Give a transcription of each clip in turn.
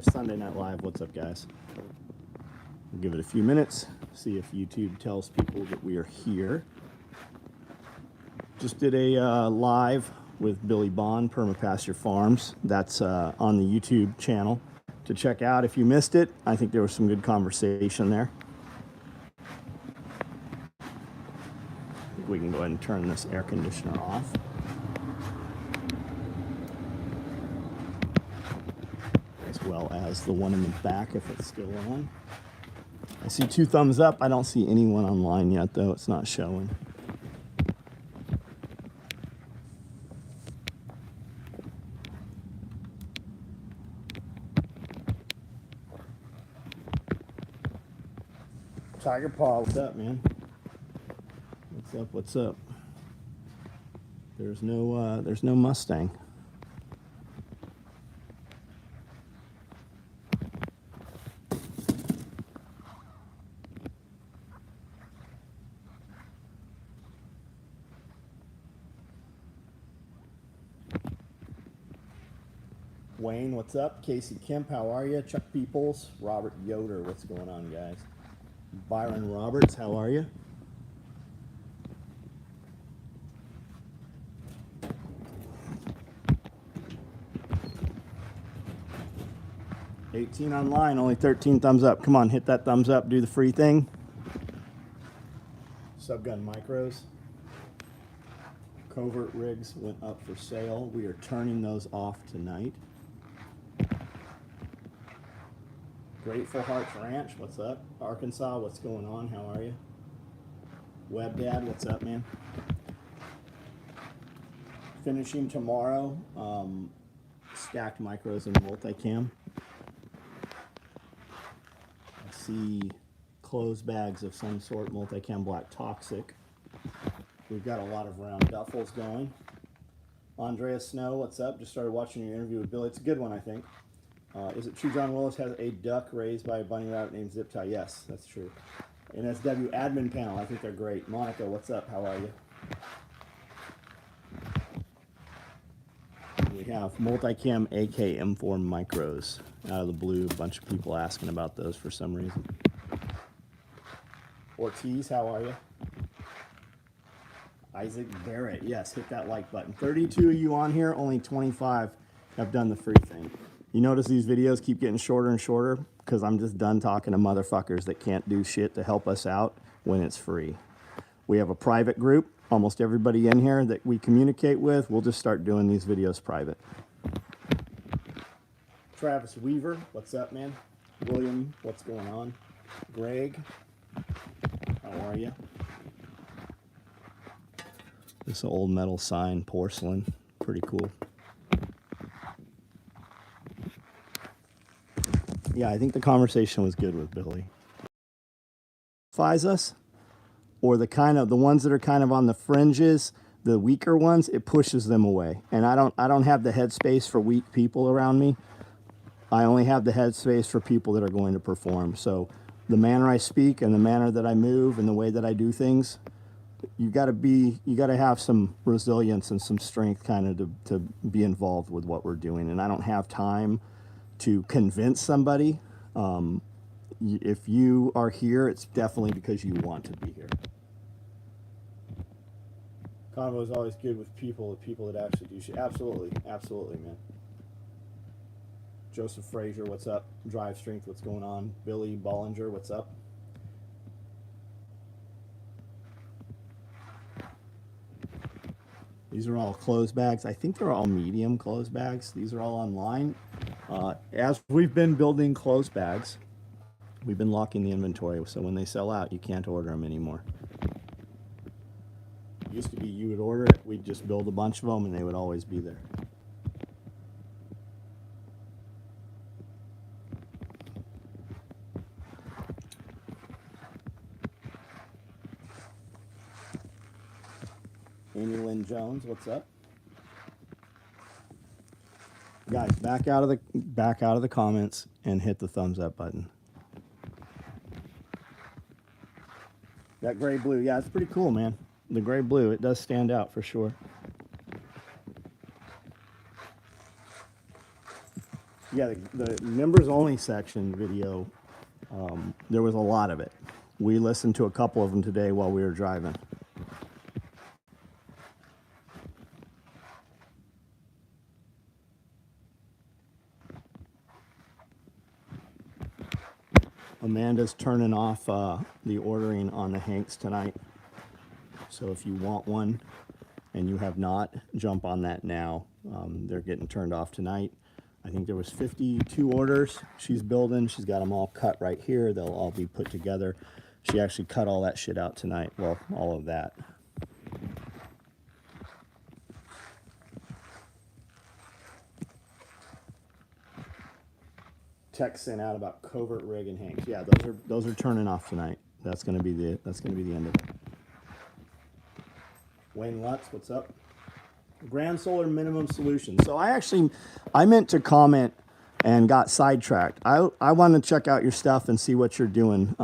Live, Sunday Night Live. What's up, guys? We'll give it a few minutes, see if YouTube tells people that we are here. Just did a live with Billy Bond, Permapasture Farms. That's on the YouTube channel to check out. If you missed it, I think there was some good conversation there. I think we can go ahead and turn this air conditioner off. As well as the one in the back if it's still on. I see 2 thumbs up. I don't see anyone online yet, though. It's not showing. Tiger Paw, what's up, man? What's up? What's up? There's no Mustang. Wayne, what's up? Casey Kemp, how are you? Chuck Peoples, Robert Yoder, what's going on, guys? Byron Roberts, how are you? $18 online, only 13 thumbs up. Come on, hit that thumbs up, do the free thing. Subgun Micros. Covert rigs went up for sale. We are turning those off tonight. Grateful Hearts Ranch, what's up? Arkansas, what's going on? How are you? Web Dad, what's up, man? Finishing tomorrow. Stacked micros and multicam. I see closed bags of some sort, multicam black toxic. We've got a lot of round duffels going. Andrea Snow, what's up? Just started watching your interview with Billy. It's a good one, I think. Is it true John Willis has a duck raised by a bunny rabbit named Zip Tie? Yes, that's true. NSW admin panel, I think they're great. Monica, what's up? How are you? We have multicam AK M4 micros out of the blue. A bunch of people asking about those for some reason. Ortiz, how are you? Isaac Barrett, yes, hit that like button. 32 of you on here, only 25 have done the free thing. You notice these videos keep getting shorter and shorter because I'm just done talking to motherfuckers that can't do shit to help us out when it's free. We have a private group, almost everybody in here that we communicate with. We'll just start doing these videos private. Travis Weaver, what's up, man? William, what's going on? Greg, how are you? This old metal sign, porcelain, pretty cool. Yeah, I think the conversation was good with Billy. Us, or the ones that are kind of on the fringes, the weaker ones, it pushes them away. And I don't have the headspace for weak people around me. I only have the headspace for people that are going to perform. So the manner I speak and the manner that I move and the way that I do things, you got to have some resilience and some strength kind of to be involved with what we're doing. And I don't have time to convince somebody. If you are here, it's definitely because you want to be here. Convo is always good with people that actually do shit. Absolutely, absolutely, man. Joseph Frazier, what's up? Drive Strength, what's going on? Billy Bollinger, what's up? These are all closed bags. I think they're all medium closed bags. These are all online. As we've been building closed bags, we've been locking the inventory. So when they sell out, you can't order them anymore. It used to be you would order it, we'd just build a bunch of them, and they would always be there. Amy Lynn Jones, what's up? Guys, back out of the comments and hit the thumbs up button. That gray blue, yeah, it's pretty cool, man. The gray blue, it does stand out for sure. Yeah, the members only section video, there was a lot of it. We listened to a couple of them today while we were driving. Amanda's turning off the ordering on the Hanks tonight. So if you want one and you have not, jump on that now. They're getting turned off tonight. I think there was 52 orders she's building. She's got them all cut right here. They'll all be put together. She actually cut all that shit out tonight. Well, all of that. Text sent out about Covert Rig and Hanks. Yeah, those are turning off tonight. That's gonna be the end of it. Wayne Lutz, what's up? Grand Solar Minimum Solution. So I meant to comment and got sidetracked. I want to check out your stuff and see what you're doing.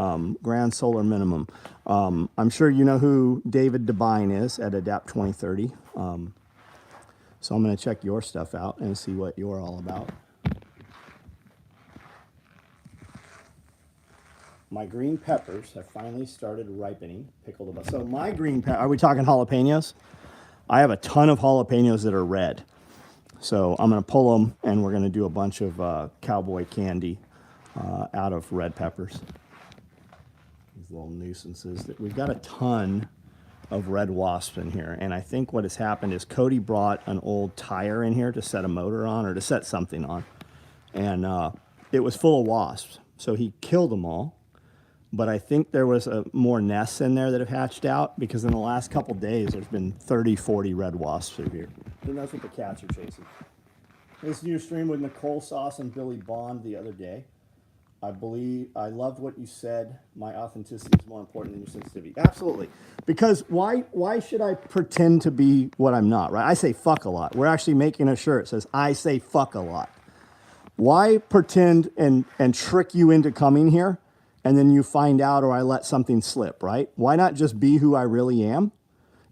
Grand Solar Minimum. I'm sure you know who David Devine is at Adapt 2030. So I'm going to check your stuff out and see what you're all about. My green peppers have finally started ripening. Pickled about. So my green pepper. Are we talking jalapenos? I have a ton of jalapenos that are red. So I'm going to pull them, and we're going to do a bunch of cowboy candy out of red peppers. These little nuisances. We've got a ton of red wasps in here, and I think what has happened is Cody brought an old tire in here to set a motor on or to set something on, and it was full of wasps. So he killed them all. But I think there was more nests in there that have hatched out because in the last couple days there's been 30, 40 red wasps through here. And that's what the cats are chasing. This new stream with Nicole Sauce and Billy Bond the other day. I loved what you said. My authenticity is more important than your sensitivity. Absolutely. Because why should I pretend to be what I'm not, right? I say fuck a lot. We're actually making a shirt that says I say fuck a lot. Why pretend and trick you into coming here? And then you find out or I let something slip, right? Why not just be who I really am?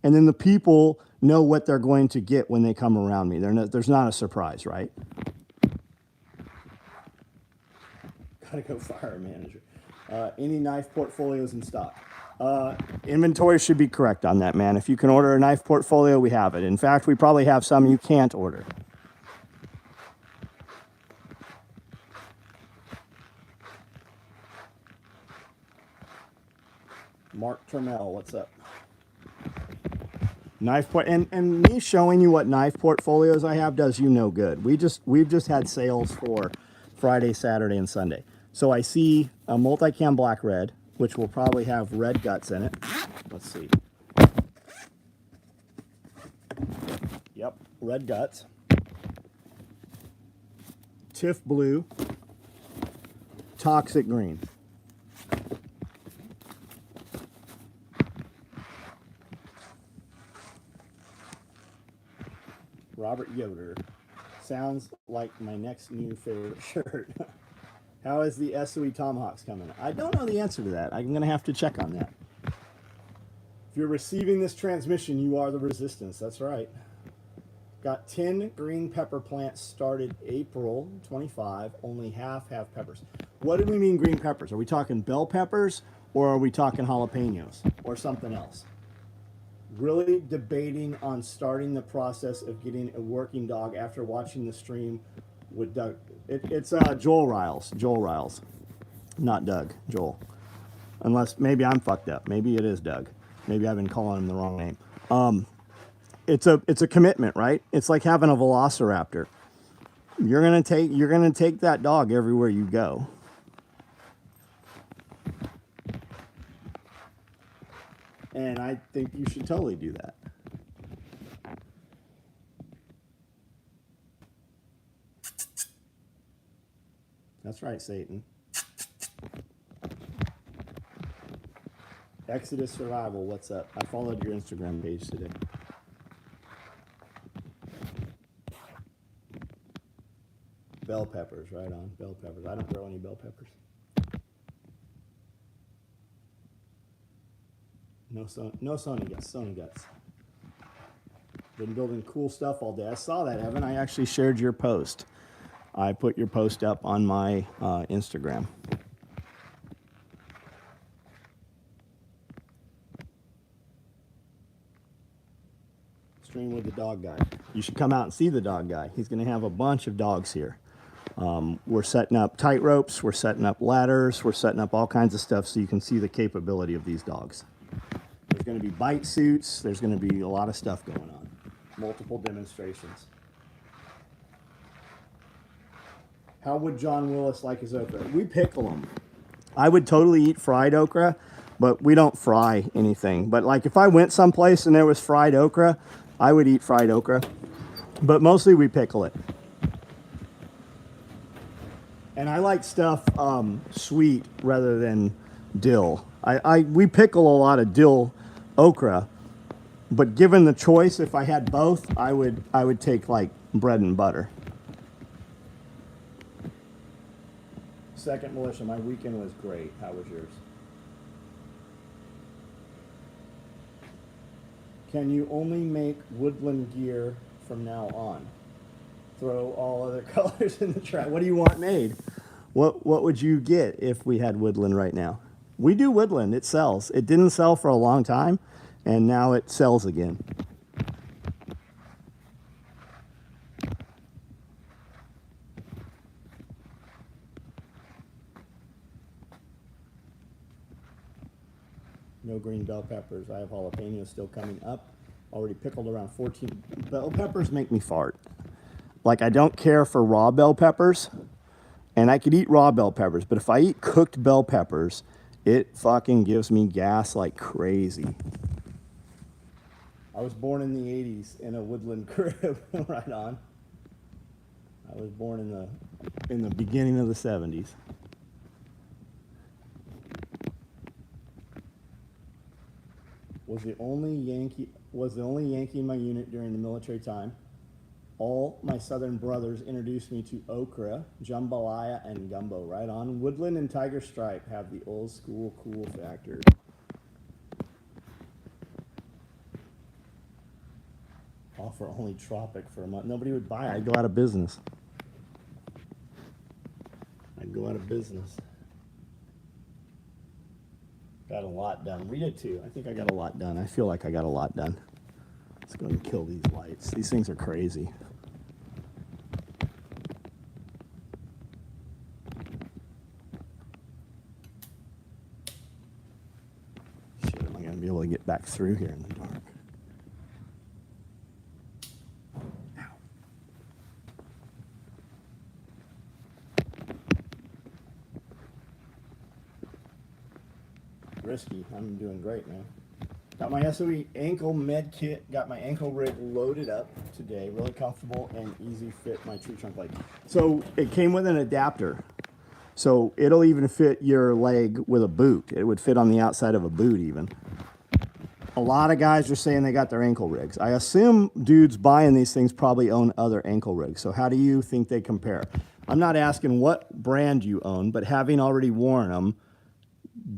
And then the people know what they're going to get when they come around me. There's not a surprise, right? Gotta go fire manager. Any knife portfolios in stock? Inventory should be correct on that, man. If you can order a knife portfolio, we have it. In fact, we probably have some you can't order. Mark Termel, what's up? And me showing you what knife portfolios I have does you no good. We've just had sales for Friday, Saturday, and Sunday. So I see a multicam black red, which will probably have red guts in it. Let's see. Yep, red guts. TIFF blue. Toxic green. Robert Yoder. Sounds like my next new favorite shirt. How is the SOE Tomahawks coming? I don't know the answer to that. I'm going to have to check on that. If you're receiving this transmission, you are the resistance. That's right. Got 10 green pepper plants started April 25. Only half have peppers. What do we mean green peppers? Are we talking bell peppers or are we talking jalapenos or something else? Really debating on starting the process of getting a working dog after watching the stream with Doug. It's Joel Riles. Joel Riles. Not Doug. Joel. Unless maybe I'm fucked up. Maybe it is Doug. Maybe I've been calling him the wrong name. It's a commitment, right? It's like having a velociraptor. You're gonna take that dog everywhere you go. And I think you should totally do that. That's right, Satan. Exodus Survival, what's up? I followed your Instagram page today. Bell peppers, right on. Bell peppers. I don't grow any bell peppers. No Sony guts. Sony guts. Been building cool stuff all day. I saw that, Evan. I actually shared your post. I put your post up on my Instagram. Stream with the dog guy. You should come out and see the dog guy. He's going to have a bunch of dogs here. We're setting up tight ropes, we're setting up ladders, we're setting up all kinds of stuff so you can see the capability of these dogs. There's going to be bite suits, there's going to be a lot of stuff going on. Multiple demonstrations. How would John Willis like his okra? We pickle them. I would totally eat fried okra, but we don't fry anything. But like if I went someplace and there was fried okra, I would eat fried okra. But mostly we pickle it. And I like stuff sweet rather than dill. We pickle a lot of dill okra, but given the choice, if I had both, I would take like bread and butter. Second Militia, my weekend was great. How was yours? Can you only make woodland gear from now on? Throw all other colors in the trash. What do you want made? What would you get if we had woodland right now? We do woodland. It sells. It didn't sell for a long time, and now it sells again. No green bell peppers. I have jalapenos still coming up. Already pickled around 14. Bell peppers make me fart. Like, I don't care for raw bell peppers, and I could eat raw bell peppers, but if I eat cooked bell peppers, it fucking gives me gas like crazy. I was born in the 80s in a woodland crib. Right on. I was born in the beginning of the 70s. Was the only Yankee in my unit during the military time. All my southern brothers introduced me to okra, jambalaya, and gumbo. Right on. Woodland and Tiger Stripe have the old school cool factor. Offer only tropic for a month. Nobody would buy it. I'd go out of business. Got a lot done. We did too. I think I got a lot done. I feel like I got a lot done. Let's go and kill these lights. These things are crazy. Shit, am I going to be able to get back through here in the dark? Risky. I'm doing great, man. Got my SOE ankle med kit. Got my ankle rig loaded up today. Really comfortable and easy fit my tree trunk leg. So it came with an adapter. So it'll even fit your leg with a boot. It would fit on the outside of a boot even. A lot of guys are saying they got their ankle rigs. I assume dudes buying these things probably own other ankle rigs. So how do you think they compare? I'm not asking what brand you own, but having already worn them,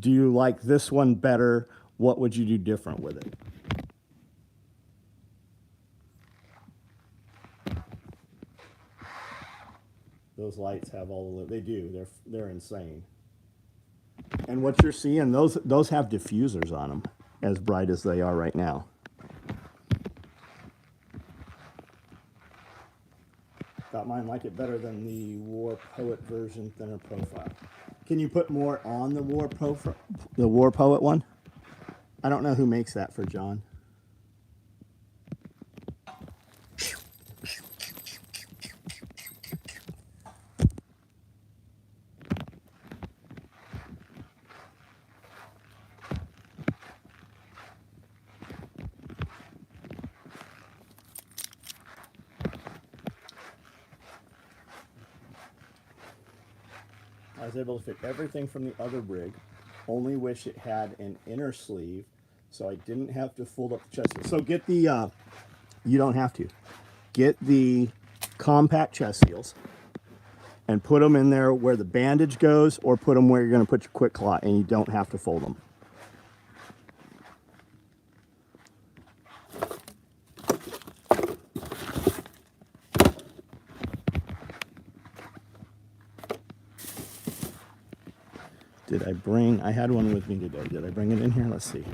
do you like this one better? What would you do different with it? Those lights have all the, they do. They're insane. And what you're seeing, those have diffusers on them, as bright as they are right now. Thought mine like it better than the War Poet version, thinner profile. Can you put more on the War Poet one? I don't know who makes that for John. I was able to fit everything from the other rig. Only wish it had an inner sleeve so I didn't have to fold up the chest. So get the, you don't have to. Get the compact chest seals and put them in there where the bandage goes, or put them where you're going to put your quick clot, and you don't have to fold them. Did I bring, I had one with me today. Did I bring it in here? Let's see.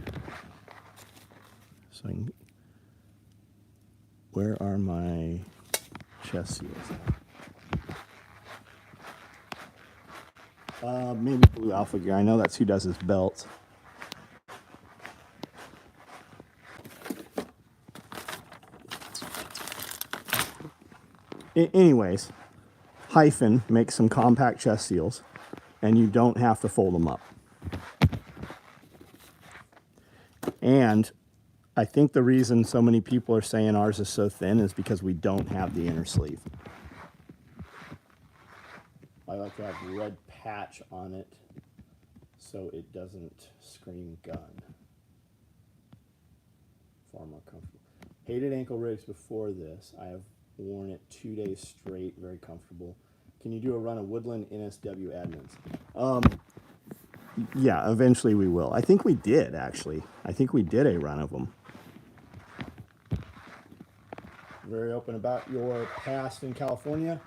So where are my chest seals? Maybe Blue Alpha Gear. I know that's who does his belts. Anyways, Hyphen makes some compact chest seals, and you don't have to fold them up. And I think the reason so many people are saying ours is so thin is because we don't have the inner sleeve. I like to have a red patch on it so it doesn't scream gun. Far more comfortable. Hated ankle rigs before this. I have worn it 2 days straight, very comfortable. Can you do a run of Woodland NSW admins? Yeah, eventually we will. I think we did, actually. I think we did a run of them. Very open about your past in California.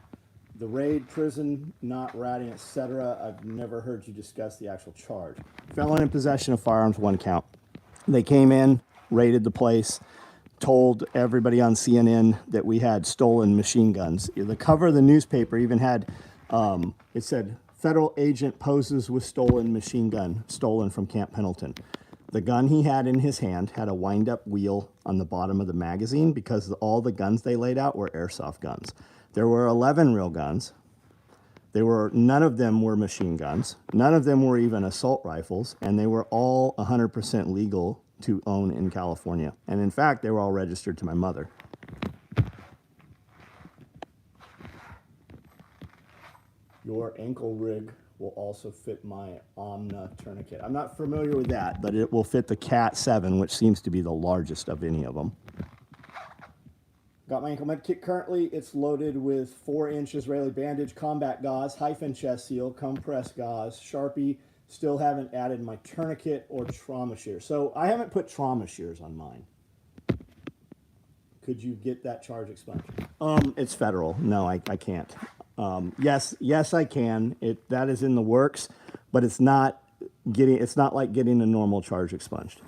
The raid, prison, not ratting, etc. I've never heard you discuss the actual charge. Felon in possession of firearms, 1 count. They came in, raided the place, told everybody on CNN that we had stolen machine guns. The cover of the newspaper even had, it said, federal agent poses with stolen machine gun, stolen from Camp Pendleton. The gun he had in his hand had a wind-up wheel on the bottom of the magazine because all the guns they laid out were airsoft guns. There were 11 real guns. None of them were machine guns. None of them were even assault rifles, and they were all 100% legal to own in California. And in fact, they were all registered to my mother. Your ankle rig will also fit my Omna tourniquet. I'm not familiar with that, but it will fit the Cat 7, which seems to be the largest of any of them. Got my ankle med kit currently. It's loaded with 4-inch Israeli bandage, combat gauze, Hyphen chest seal, compress gauze, Sharpie. Still haven't added my tourniquet or trauma shear. So I haven't put trauma shears on mine. Could you get that charge expunged? It's federal. No, I can't. Yes, I can. That is in the works, but it's not like getting a normal charge expunged.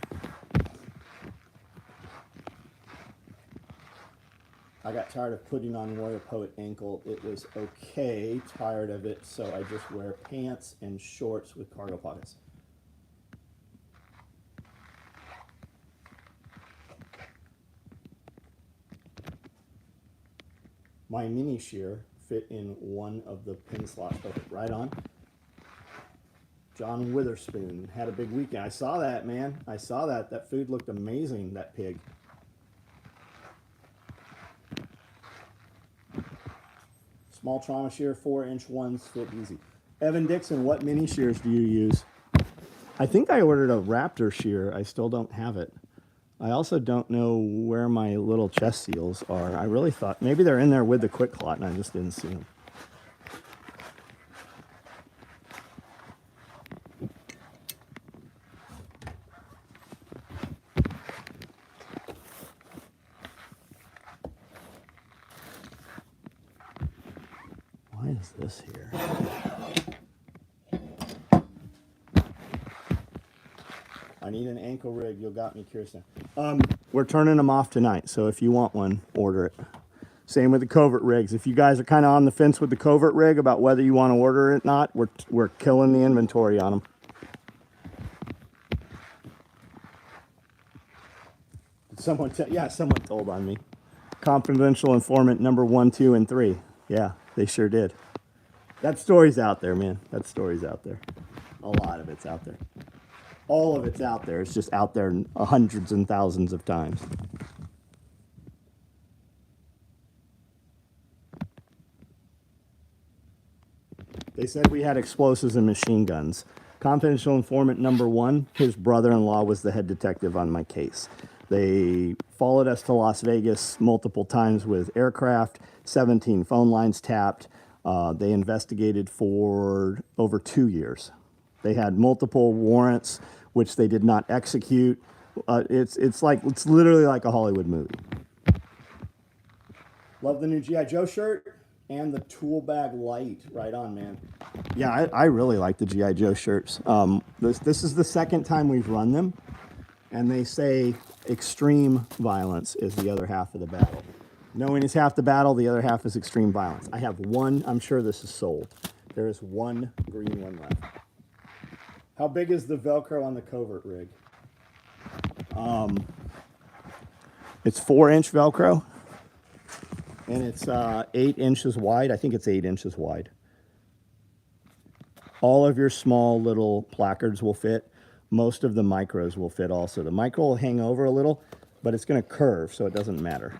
I got tired of putting on Warrior Poet ankle. It was okay, tired of it, so I just wear pants and shorts with cargo pockets. My mini shear fit in one of the pin slots. Perfect. Right on. John Witherspoon had a big weekend. I saw that, man. I saw that. That food looked amazing, that pig. Small trauma shear, 4-inch ones fit easy. Evan Dixon, what mini shears do you use? I think I ordered a Raptor shear. I still don't have it. I also don't know where my little chest seals are. I really thought maybe they're in there with the Quick Clot and I just didn't see them. Why is this here? I need an ankle rig. You got me curious now. We're turning them off tonight, so if you want one, order it. Same with the covert rigs. If you guys are kind of on the fence with the covert rig about whether you want to order it or not, we're killing the inventory on them. Did someone yeah, someone told on me. Confidential informant number 1, 2, and 3. Yeah, they sure did. That story's out there, man. That story's out there. A lot of it's out there. All of it's out there. It's just out there hundreds and thousands of times. They said we had explosives and machine guns. Confidential informant number 1, his brother-in-law was the head detective on my case. They followed us to Las Vegas multiple times with aircraft, 17 phone lines tapped. They investigated for over 2 years. They had multiple warrants, which they did not execute. It's literally like a Hollywood movie. Love the new G.I. Joe shirt. And the tool bag light, right on, man. Yeah, I really like the GI Joe shirts. This is the second time we've run them, and they say extreme violence is the other half of the battle. Knowing is half the battle, the other half is extreme violence. I have one. I'm sure this is sold. There is one green one left. How big is the Velcro on the covert rig? It's 4-inch Velcro, and it's 8 inches wide. I think it's 8 inches wide. All of your small little placards will fit. Most of the micros will fit also. The micro will hang over a little, but it's going to curve, so it doesn't matter.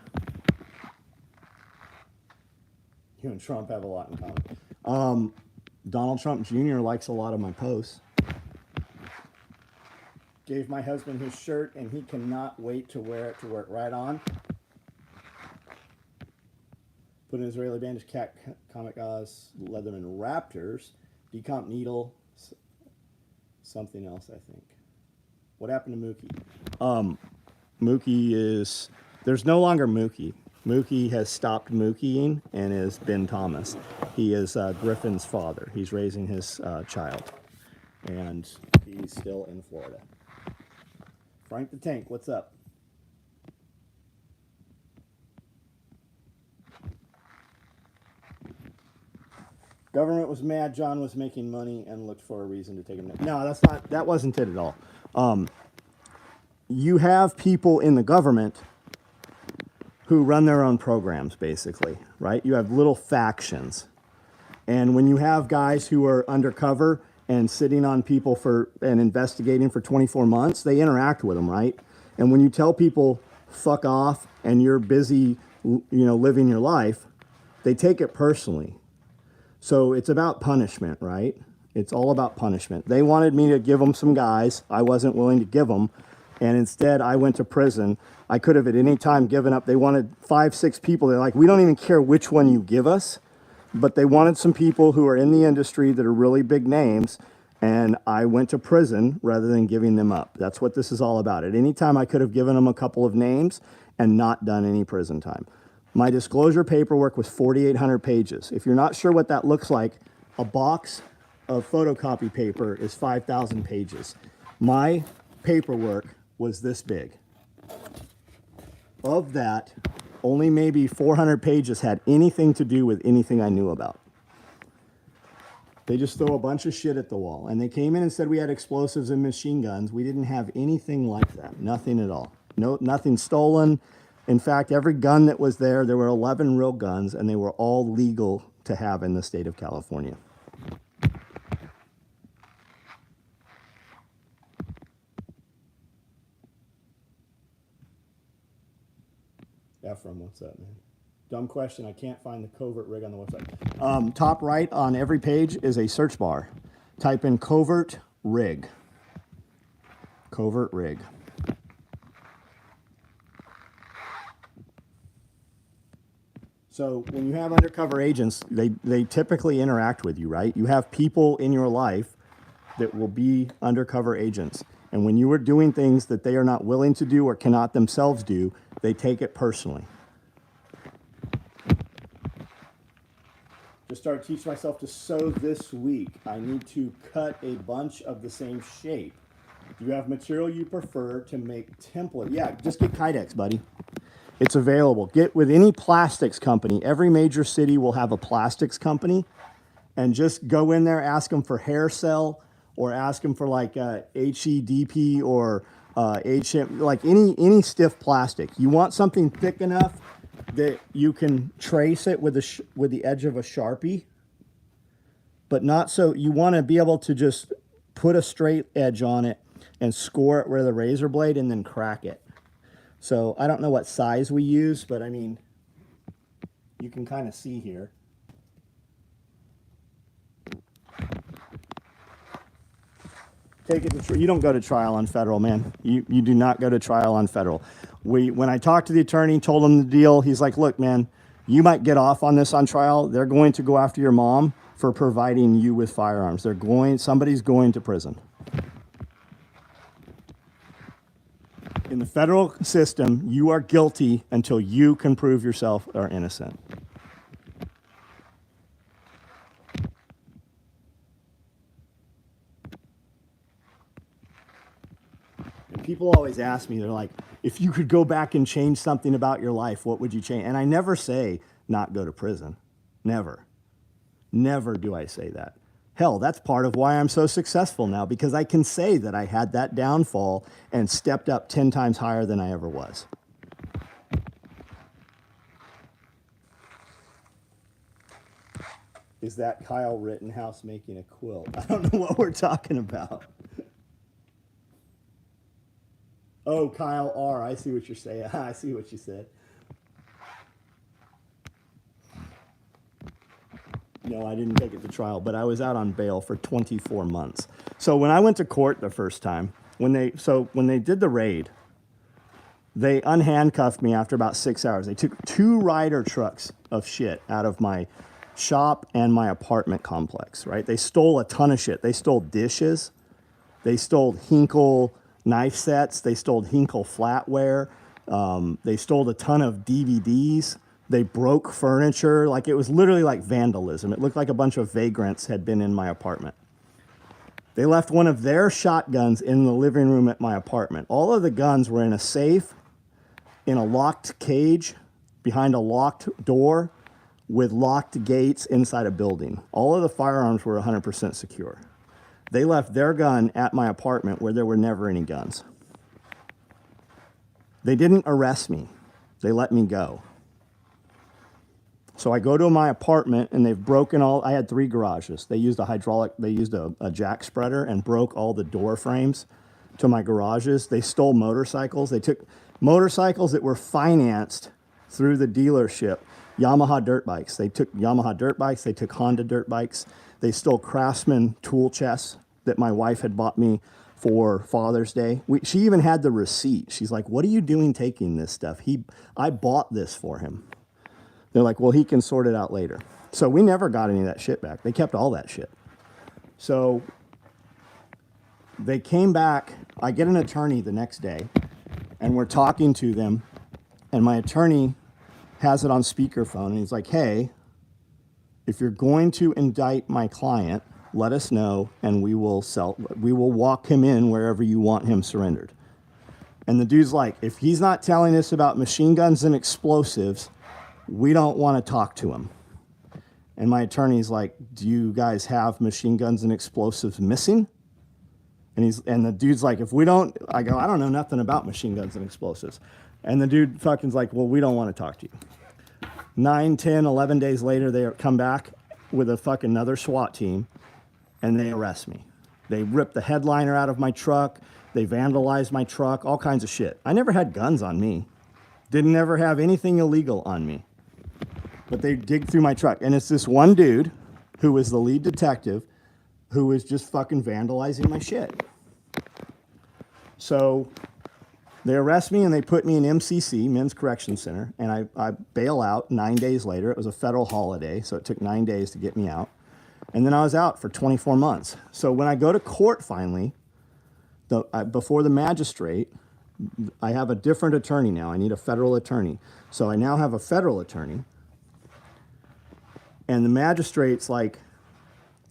You and Trump have a lot in common. Donald Trump Jr. likes a lot of my posts. Gave my husband his shirt, and he cannot wait to wear it right on. Put an Israeli bandage, cat, Comic Oz, Leatherman Raptors, Decomp Needle, something else, I think. What happened to Mookie? Mookie is, there's no longer Mookie. Mookie has stopped Mookieing and is Ben Thomas. He is Griffin's father. He's raising his child, and he's still in Florida. Frank the Tank, what's up? Government was mad John was making money and looked for a reason to take him down. No, that wasn't it at all. You have people in the government who run their own programs, basically, right? You have little factions. And when you have guys who are undercover and sitting on people and investigating for 24 months, they interact with them, right? And when you tell people, fuck off, and you're busy, living your life, they take it personally. So it's about punishment, right? It's all about punishment. They wanted me to give them some guys. I wasn't willing to give them. And instead, I went to prison. I could have at any time given up. They wanted 5, 6 people. They're like, we don't even care which one you give us. But they wanted some people who are in the industry that are really big names. And I went to prison rather than giving them up. That's what this is all about. At any time, I could have given them a couple of names and not done any prison time. My disclosure paperwork was 4,800 pages. If you're not sure what that looks like, a box of photocopy paper is 5,000 pages. My paperwork was this big. Of that, only maybe 400 pages had anything to do with anything I knew about. They just throw a bunch of shit at the wall. And they came in and said we had explosives and machine guns. We didn't have anything like that. Nothing at all. No, nothing stolen. In fact, every gun that was there were 11 real guns, and they were all legal to have in the state of California. Ephraim, what's up, man? Dumb question. I can't find the covert rig on the website. Top right on every page is a search bar. Type in covert rig. Covert rig. So when you have undercover agents, they typically interact with you, right? You have people in your life that will be undercover agents. And when you are doing things that they are not willing to do or cannot themselves do, they take it personally. Just started teaching myself to sew this week. I need to cut a bunch of the same shape. Do you have material you prefer to make template? Yeah, just get Kydex, buddy. It's available. Get with any plastics company. Every major city will have a plastics company, and just go in there, ask them for hair cell, or ask them for like HEDP or HM, like any stiff plastic. You want something thick enough that you can trace it with the edge of a Sharpie, but not so. You want to be able to just put a straight edge on it and score it with a razor blade and then crack it. So I don't know what size we use, but I mean, you can kind of see here. Take it to you don't go to trial on federal, man. You do not go to trial on federal. When I talked to the attorney, told him the deal, he's like, look, man, you might get off on this on trial. They're going to go after your mom for providing you with firearms. Somebody's going to prison. In the federal system, you are guilty until you can prove yourself are innocent. people always ask me, they're like, if you could go back and change something about your life, what would you change? And I never say not go to prison. Never. Never do I say that. Hell, that's part of why I'm so successful now, because I can say that I had that downfall and stepped up 10 times higher than I ever was. Is that Kyle Rittenhouse making a quilt? I don't know what we're talking about. Oh, Kyle R. I see what you're saying. I see what you said. No, I didn't take it to trial, but I was out on bail for 24 months. So when I went to court the first time, when they did the raid, they unhandcuffed me after about 6 hours. They took 2 Ryder trucks of shit out of my shop and my apartment complex, right? They stole a ton of shit. They stole dishes. They stole Hinkle knife sets. They stole Hinkle flatware. They stole a ton of DVDs. They broke furniture. Like, it was literally like vandalism. It looked like a bunch of vagrants had been in my apartment. They left one of their shotguns in the living room at my apartment. All of the guns were in a safe, in a locked cage, behind a locked door, with locked gates inside a building. All of the firearms were 100% secure. They left their gun at my apartment where there were never any guns. They didn't arrest me. They let me go. So I go to my apartment and they've broken I had 3 garages. They used a jack spreader and broke all the door frames to my garages. They stole motorcycles. They took motorcycles that were financed through the dealership, Yamaha dirt bikes. They took Yamaha dirt bikes. They took Honda dirt bikes. They stole Craftsman tool chests that my wife had bought me for Father's Day. She even had the receipt. She's like, "What are you doing taking this stuff? I bought this for him." They're like, "Well, he can sort it out later." So we never got any of that shit back. They kept all that shit. So they came back. I get an attorney the next day, and we're talking to them, and my attorney has it on speakerphone, and he's like, "Hey, if you're going to indict my client, let us know, and we will walk him in wherever you want him surrendered." And the dude's like, "If he's not telling us about machine guns and explosives, we don't want to talk to him." And my attorney's like, "Do you guys have machine guns and explosives missing?" And the dude's like, "If we don't," I go, "I don't know nothing about machine guns and explosives." And the dude fucking's like, "Well, we don't want to talk to you." 9, 10, 11 days later, they come back with a fucking another SWAT team, and they arrest me. They ripped the headliner out of my truck. They vandalized my truck, all kinds of shit. I never had guns on me. Didn't ever have anything illegal on me. But they dig through my truck. And it's this one dude who was the lead detective who was just fucking vandalizing my shit. So they arrest me and they put me in MCC, Men's Correction Center, and I bail out 9 days later. It was a federal holiday, so it took 9 days to get me out. And then I was out for 24 months. So when I go to court finally, before the magistrate, I have a different attorney now. I need a federal attorney. So I now have a federal attorney. And the magistrate's like,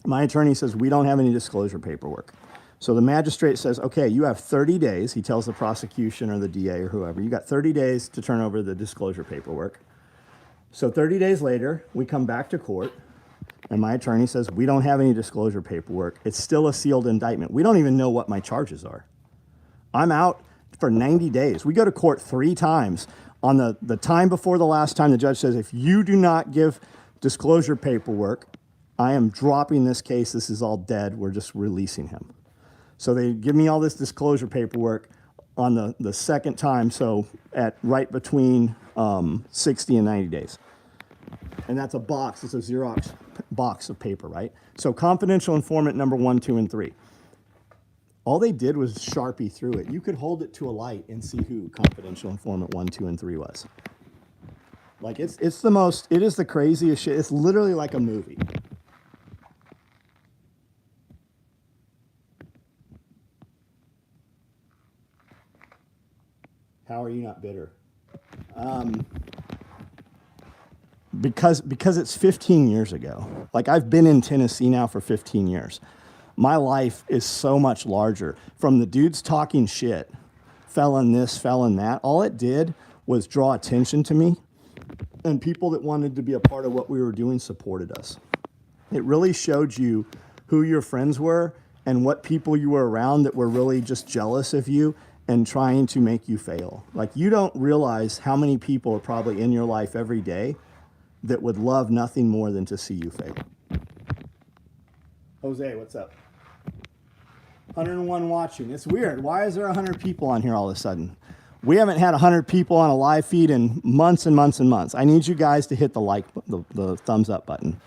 my attorney says, "We don't have any disclosure paperwork." So the magistrate says, "Okay, you have 30 days. He tells the prosecution or the DA or whoever, "You got 30 days to turn over the disclosure paperwork." So 30 days later, we come back to court, and my attorney says, "We don't have any disclosure paperwork. It's still a sealed indictment. We don't even know what my charges are." I'm out for 90 days. We go to court 3 times. On the time before the last time, the judge says, "If you do not give disclosure paperwork, I am dropping this case. This is all dead. We're just releasing him." So they give me all this disclosure paperwork on the second time, so at right between 60 and 90 days. And that's a box. It's a Xerox box of paper, right? So confidential informant number 1, 2, and 3. All they did was Sharpie through it. You could hold it to a light and see who confidential informant 1, 2, and 3 was. Like, it is the craziest shit. It's literally like a movie. How are you not bitter? Because it's 15 years ago. Like, I've been in Tennessee now for 15 years. My life is so much larger. From the dudes talking shit fell in this, fell in that. All it did was draw attention to me, and people that wanted to be a part of what we were doing supported us. It really showed you who your friends were and what people you were around that were really just jealous of you and trying to make you fail. Like, you don't realize how many people are probably in your life every day that would love nothing more than to see you fail. Jose, what's up? 101 watching. It's weird. Why is there 100 people on here all of a sudden? We haven't had 100 people on a live feed in months and months and months. I need you guys to hit the like, the thumbs up button.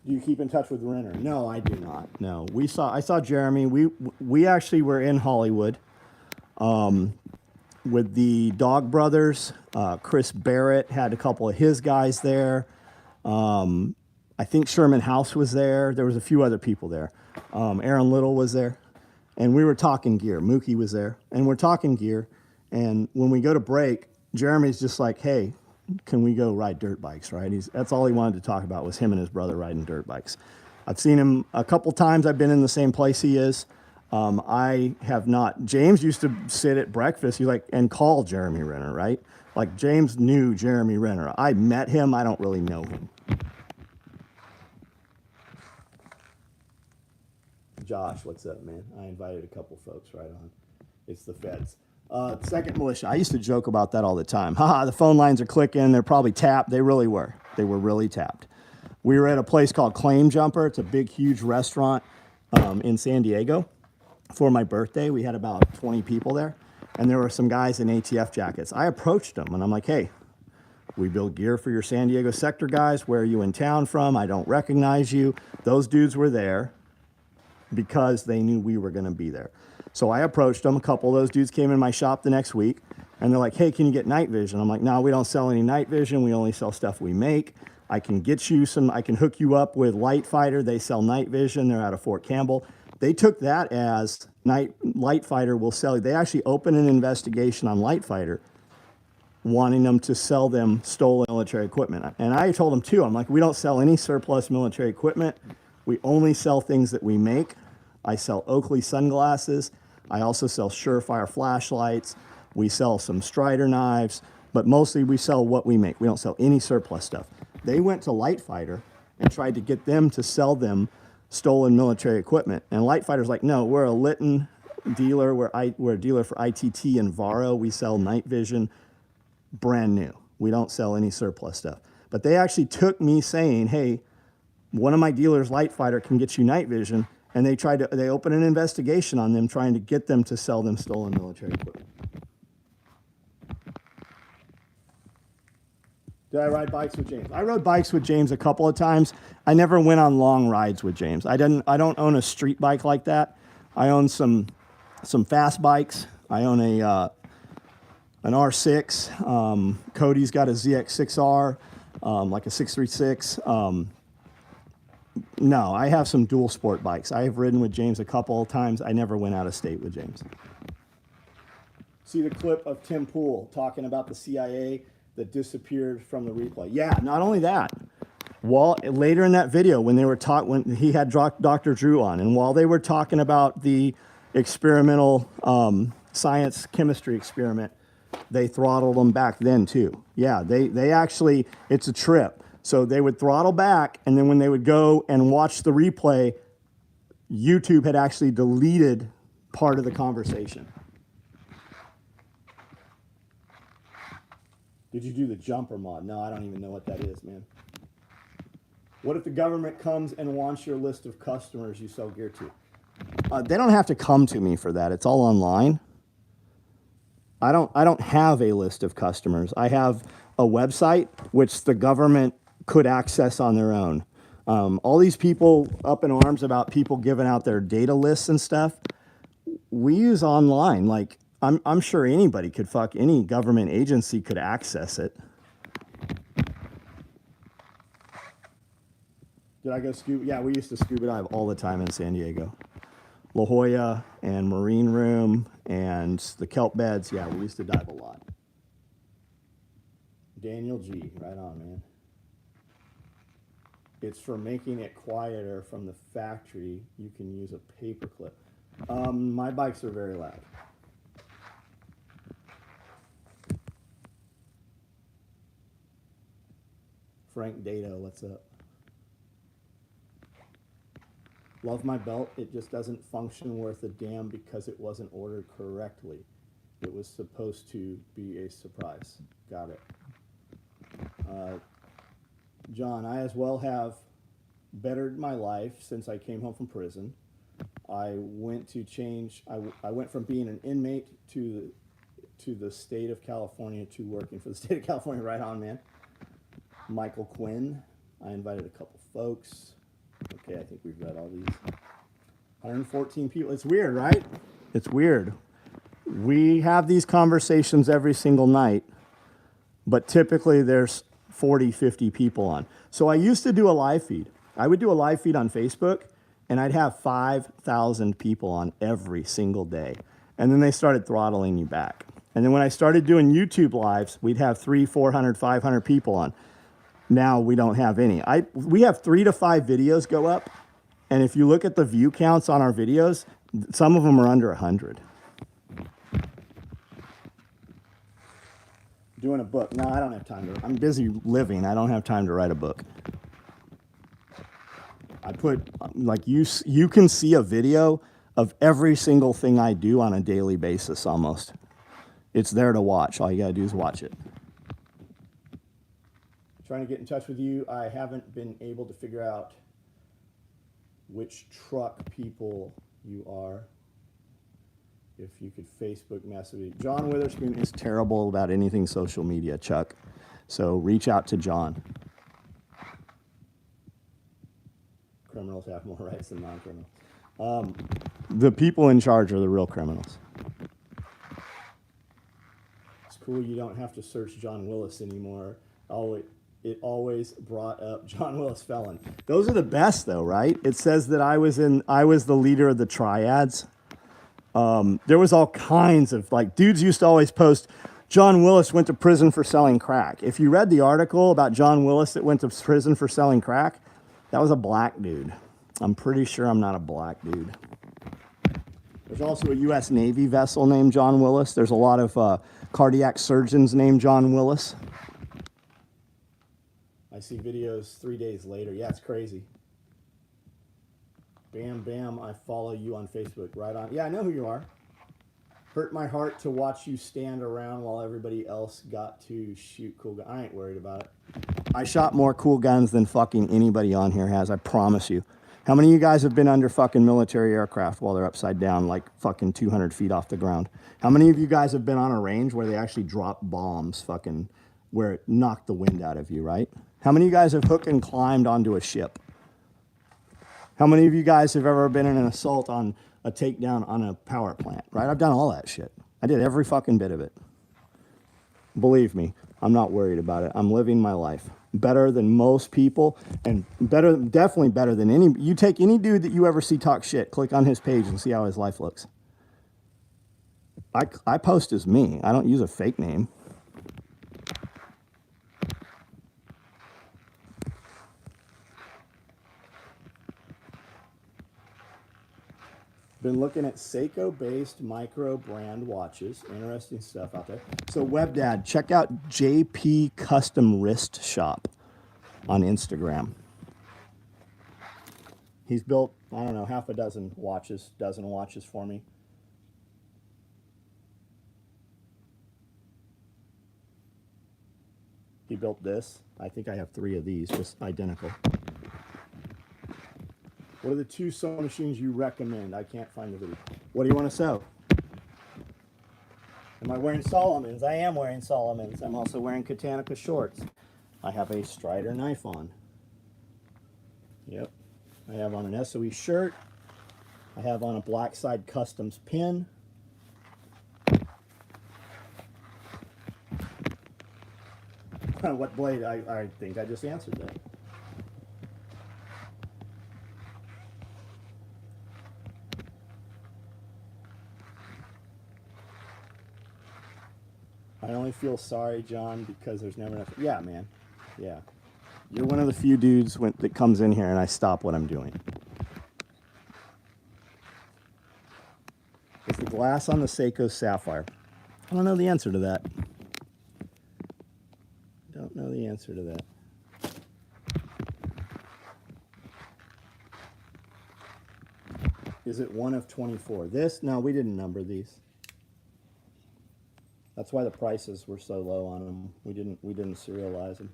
Do you keep in touch with Renner? No, I do not. No, I saw Jeremy. We actually were in Hollywood with the Dog Brothers. Chris Barrett had a couple of his guys there. I think Sherman House was there. There was a few other people there. Aaron Little was there. And we were talking gear. Mookie was there. And we're talking gear. And when we go to break, Jeremy's just like, hey, can we go ride dirt bikes, right? That's all he wanted to talk about was him and his brother riding dirt bikes. I've seen him a couple times. I've been in the same place he is. I have not. James used to sit at breakfast and call Jeremy Renner, right? Like, James knew Jeremy Renner. I met him. I don't really know him. Josh, what's up, man? I invited a couple folks right on. It's the feds. Second Militia. I used to joke about that all the time. Haha, the phone lines are clicking. They're probably tapped. They really were. They were really tapped. We were at a place called Claim Jumper. It's a big, huge restaurant in San Diego. For my birthday, we had about 20 people there. And there were some guys in ATF jackets. I approached them, and I'm like, hey, we build gear for your San Diego sector guys. Where are you in town from? I don't recognize you. Those dudes were there because they knew we were going to be there. So I approached them. A couple of those dudes came in my shop the next week, and they're like, hey, can you get night vision? I'm like, no, we don't sell any night vision. We only sell stuff we make. I can get you I can hook you up with Light Fighter. They sell night vision. They're out of Fort Campbell. They took that as Light Fighter will sell. They actually opened an investigation on Light Fighter, wanting them to sell them stolen military equipment. And I told them too, I'm like, we don't sell any surplus military equipment. We only sell things that we make. I sell Oakley sunglasses. I also sell Surefire flashlights. We sell some Strider knives, but mostly we sell what we make. We don't sell any surplus stuff. They went to Light Fighter and tried to get them to sell them stolen military equipment. And Light Fighter's like, no, we're a Litton dealer. We're a dealer for ITT and Varo. We sell night vision, brand new. We don't sell any surplus stuff. But they actually took me saying, hey, one of my dealers, Light Fighter, can get you night vision. And they opened an investigation on them, trying to get them to sell them stolen military equipment. Did I ride bikes with James? I rode bikes with James a couple of times. I never went on long rides with James. I don't own a street bike like that. I own some fast bikes. I own an R6. Cody's got a ZX6R, like a 636. No, I have some dual sport bikes. I have ridden with James a couple of times. I never went out of state with James. See the clip of Tim Pool talking about the CIA that disappeared from the replay. Yeah, not only that. Later in that video, when he had Dr. Drew on, and while they were talking about the experimental science chemistry experiment, they throttled them back then too. Yeah, they actually, it's a trip. So they would throttle back, and then when they would go and watch the replay, YouTube had actually deleted part of the conversation. Did you do the jumper mod? No, I don't even know what that is, man. What if the government comes and wants your list of customers you sell gear to? They don't have to come to me for that. It's all online. I don't have a list of customers. I have a website which the government could access on their own. All these people up in arms about people giving out their data lists and stuff, we use online. Like, I'm sure anybody could any government agency could access it. Did I go scuba? Yeah, we used to scuba dive all the time in San Diego. La Jolla and Marine Room and the kelp beds. Yeah, we used to dive a lot. Daniel G, right on, man. It's for making it quieter from the factory. You can use a paper clip. My bikes are very loud. Frank Dato, what's up? Love my belt. It just doesn't function worth a damn because it wasn't ordered correctly. It was supposed to be a surprise. Got it. John, I as well have bettered my life since I came home from prison. I went to change. I went from being an inmate to the state of California to working for the state of California. Right on, man. Michael Quinn. I invited a couple folks. Okay, I think we've read all these. 114 people. It's weird, right? It's weird. We have these conversations every single night, but typically there's 40, 50 people on. So I used to do a live feed. I would do a live feed on Facebook, and I'd have 5,000 people on every single day. And then they started throttling you back. And then when I started doing YouTube lives, we'd have 300, 400, 500 people on. Now we don't have any. We have 3 to 5 videos go up, and if you look at the view counts on our videos, some of them are under 100. Doing a book. No, I don't have time to. I'm busy living. I don't have time to write a book. I put, like, you can see a video of every single thing I do on a daily basis almost. It's there to watch. All you gotta do is watch it. Trying to get in touch with you. I haven't been able to figure out which truck people you are. If you could Facebook message. John Witherspoon is terrible about anything social media, Chuck. So reach out to John. Criminals have more rights than non-criminals. The people in charge are the real criminals. It's cool you don't have to search John Willis anymore. It always brought up John Willis felon. Those are the best though, right? It says that I was the leader of the triads. There was all kinds of, like, dudes used to always post, John Willis went to prison for selling crack. If you read the article about John Willis that went to prison for selling crack, that was a black dude. I'm pretty sure I'm not a black dude. There's also a U.S. Navy vessel named John Willis. There's a lot of cardiac surgeons named John Willis. I see videos 3 days later. Yeah, it's crazy. Bam, bam, I follow you on Facebook. Right on. Yeah, I know who you are. Hurt my heart to watch you stand around while everybody else got to shoot cool guns. I ain't worried about it. I shot more cool guns than fucking anybody on here has, I promise you. How many of you guys have been under fucking military aircraft while they're upside down, like fucking 200 feet off the ground? How many of you guys have been on a range where they actually drop bombs, fucking, where it knocked the wind out of you, right? How many of you guys have hooked and climbed onto a ship? How many of you guys have ever been in an assault on a takedown on a power plant, right? I've done all that shit. I did every fucking bit of it. Believe me, I'm not worried about it. I'm living my life better than most people, and better, definitely better than any. You take any dude that you ever see talk shit, click on his page and see how his life looks. I post as me. I don't use a fake name. Been looking at Seiko-based micro brand watches. Interesting stuff out there. So WebDad, check out JP Custom Wrist Shop on Instagram. He's built, I don't know, half a dozen watches for me. He built this. I think I have 3 of these, just identical. What are the 2 sewing machines you recommend? I can't find the video. What do you want to sew? Am I wearing Solomons? I am wearing Solomons. I'm also wearing Katanica shorts. I have a Strider knife on. Yep. I have on an SOE shirt. I have on a Blackside Customs pin. What blade? I think I just answered that. I only feel sorry, John, because there's never enough. Yeah, man. Yeah. You're one of the few dudes that comes in here and I stop what I'm doing. is the glass on the Seiko Sapphire. I don't know the answer to that. Don't know the answer to that. Is it one of 24? This? No, we didn't number these. That's why the prices were so low on them. We didn't serialize them.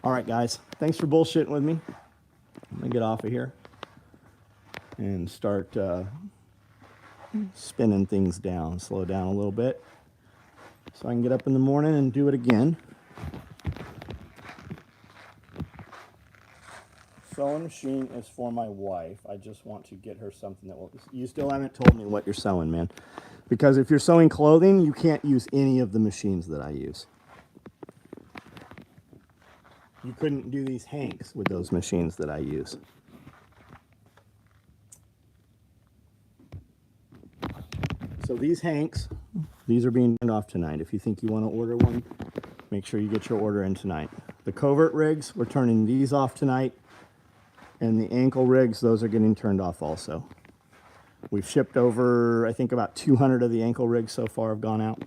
All right, guys. Thanks for bullshitting with me. I'm gonna get off of here and start spinning things down. Slow down a little bit so I can get up in the morning and do it again. Sewing machine is for my wife. I just want to get her something that will... You still haven't told me what you're sewing, man. Because if you're sewing clothing, you can't use any of the machines that I use. You couldn't do these hanks with those machines that I use. So these hanks, these are being turned off tonight. If you think you want to order one, make sure you get your order in tonight. The covert rigs, we're turning these off tonight. And the ankle rigs, those are getting turned off also. We've shipped over, I think about 200 of the ankle rigs so far have gone out.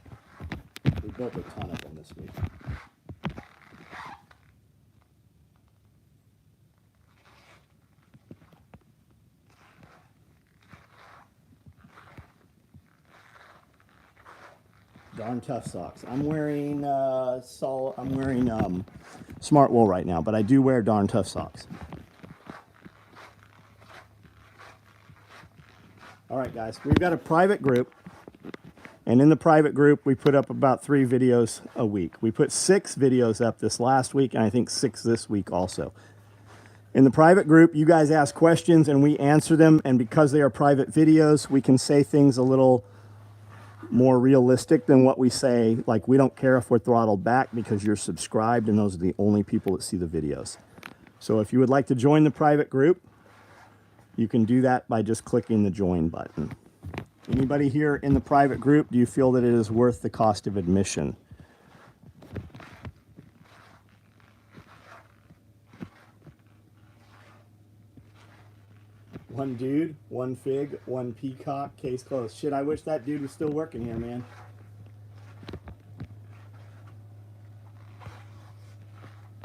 We built a ton of them this week. Darn Tough socks. I'm wearing Smart Wool right now, but I do wear Darn Tough socks. All right, guys, we've got a private group, and in the private group, we put up about 3 videos a week. We put 6 videos up this last week, and I think 6 this week also. In the private group, you guys ask questions, and we answer them, and because they are private videos, we can say things a little more realistic than what we say. Like, we don't care if we're throttled back because you're subscribed, and those are the only people that see the videos. So if you would like to join the private group, you can do that by just clicking the join button. Anybody here in the private group, do you feel that it is worth the cost of admission? One dude, one fig, one peacock, case closed. Shit, I wish that dude was still working here, man.